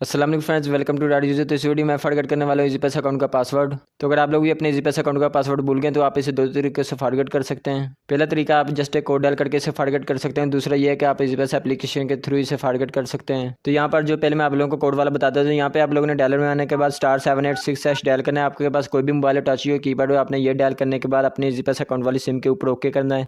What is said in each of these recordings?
अस्सलाम वालेकुम friends, welcome to dot user. तो इस वीडियो में फॉरगेट करने वाला हूँ ईजी पैसा अकाउंट का पासवर्ड। तो अगर आप लोग भी अपने ईजी पैसा अकाउंट का पासवर्ड भूल गए तो आप इसे दो तरीके से फॉरगेट कर सकते हैं। पहला तरीका, आप जस्ट एक कोड डाल करके इसे फॉरगेट कर सकते हैं। दूसरा ये है कि आप ईजी पैसा एप्लीकेशन के थ्रू इसे फॉरगेट कर सकते हैं। तो यहाँ पर जो पहले मैं आप लोगों को कोड वाला बताता हूँ, यहाँ पे आप लोगों ने डायलर में आने के बाद *786# डायल करना है। आपके पास कोई भी मोबाइल टच हो कीपैड हो, आपने ये डायल करने के बाद अपने ईजी पैसा अकाउंट वाली सिम के ऊपर ओके करना है।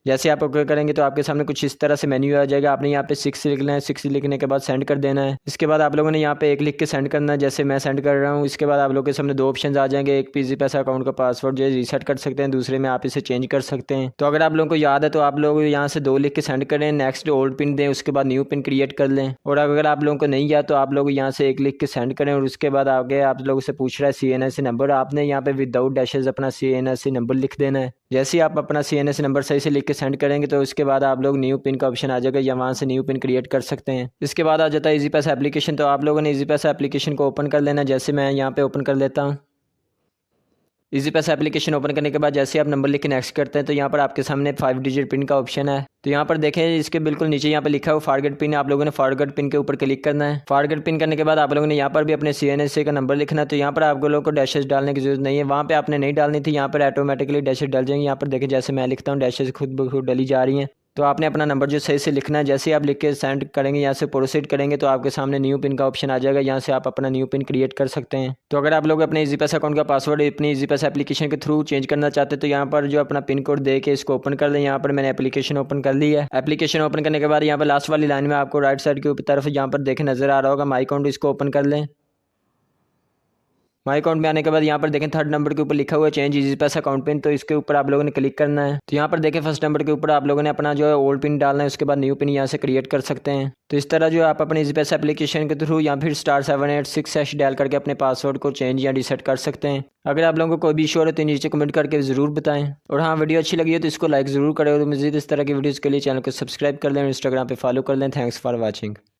जैसे आप ओके करेंगे तो आपके सामने कुछ इस तरह से मेन्यू आ जाएगा। आपने यहाँ पे 6 लिखना है, 6 लिखने के बाद सेंड कर देना है। इसके बाद आप लोगों ने यहाँ पे 1 लिख के सेंड करना है, जैसे मैं सेंड कर रहा हूँ। इसके बाद आप लोगों के सामने 2 ऑप्शन आ जाएंगे। एक ईजी पैसा अकाउंट का पासवर्ड जो है रीसेट कर सकते हैं, दूसरे में आप इसे चेंज कर सकते हैं। तो अगर आप लोगों को याद है तो आप लोग यहाँ से 2 लिख के सेंड करें, नेक्स्ट ओल्ड पिन दें, उसके बाद न्यू पिन क्रिएट कर लें। और अगर आप लोगों को नहीं याद तो आप लोग यहाँ से 1 लिख के सेंड करें और उसके बाद आगे आप लोगों से पूछ रहा है CNSE नंबर। आपने यहाँ पे विदाउट डैशेज अपना CNSE नंबर लिख देना है। जैसे ही आप अपना CNSE नंबर सही से लिख के सेंड करेंगे तो उसके बाद आप लोग न्यू पिन का ऑप्शन आ जाएगा, या वहाँ से न्यू पिन क्रिएट कर सकते हैं। इसके बाद आ जाता है ईजी पैसा एप्लीकेशन। तो आप लोगों ने ईजी पैसा एप्लीकेशन को ओपन कर लेना, जैसे मैं यहाँ पे ओपन कर लेता हूँ। ईजी पैसा एप्लीकेशन ओपन करने के बाद जैसे आप नंबर लिख के नेक्स्ट करते हैं तो यहाँ पर आपके सामने 5 डिजिट पिन का ऑप्शन है। तो यहाँ पर देखें, इसके बिल्कुल नीचे यहाँ पे लिखा है फॉरगेट पिन। आप लोगों ने फॉरगेट पिन के ऊपर क्लिक करना है। फॉरगेट पिन करने के बाद आप लोगों ने यहाँ पर भी अपने CNSE का नंबर लिखना है। तो यहाँ पर आप लोगों को डैशेज डालने की जरूरत नहीं है, वहाँ पे आपने नहीं डालनी थी। यहाँ पर ऑटोमेटिकली डैशेज डल जाएंगे। यहाँ पर देखें, जैसे मैं लिखता हूँ डैशेज खुद ब खुद डली जा रही हैं। तो आपने अपना नंबर जो सही से लिखना है। जैसे ही आप लिख के सेंड करेंगे, यहाँ से प्रोसीड करेंगे तो आपके सामने न्यू पिन का ऑप्शन आ जाएगा। यहाँ से आप अपना न्यू पिन क्रिएट कर सकते हैं। तो अगर आप लोग अपने ईजी पैसा अकाउंट का पासवर्ड अपनी ईजी पैसा एप्लीकेशन के थ्रू चेंज करना चाहते हैं तो यहाँ पर जो अपना पिन कोड दे के इसको ओपन कर लें। यहाँ पर मैंने एप्लीकेशन ओपन कर ली है। एप्लीकेशन ओपन करने के बाद यहाँ पर लास्ट वाली लाइन में आपको राइट साइड के ऊपर तरफ यहाँ पर देखें नजर आ रहा होगा माई अकाउंट, इसको ओपन कर लें। माई अकाउंट में आने के बाद यहाँ पर देखें 3rd नंबर के ऊपर लिखा हुआ है चेंज ईजी पैसा अकाउंट पिन। तो इसके ऊपर आप लोगों ने क्लिक करना है। तो यहाँ पर देखें 1st नंबर के ऊपर आप लोगों ने अपना जो है ओल्ड पिन डालना है, उसके बाद न्यू पिन यहाँ से क्रिएट कर सकते हैं। तो इस तरह जो आप अपने ईजी पैसा एप्लीकेशन के थ्रू या फिर *786# डायल करके अपने पासवर्ड को चेंज या रीसेट कर सकते हैं। अगर आप लोगों को कोई भी इशू हो तो नीचे कमेंट करके ज़रूर बताएं। और हाँ, वीडियो अच्छी लगी हो तो इसको लाइक ज़रूर करें और मज़ीद इस तरह की वीडियोज़ के लिए चैनल को सब्सक्राइब कर लें और इंस्टाग्राम पर फॉलो कर लें। Thanks for watching.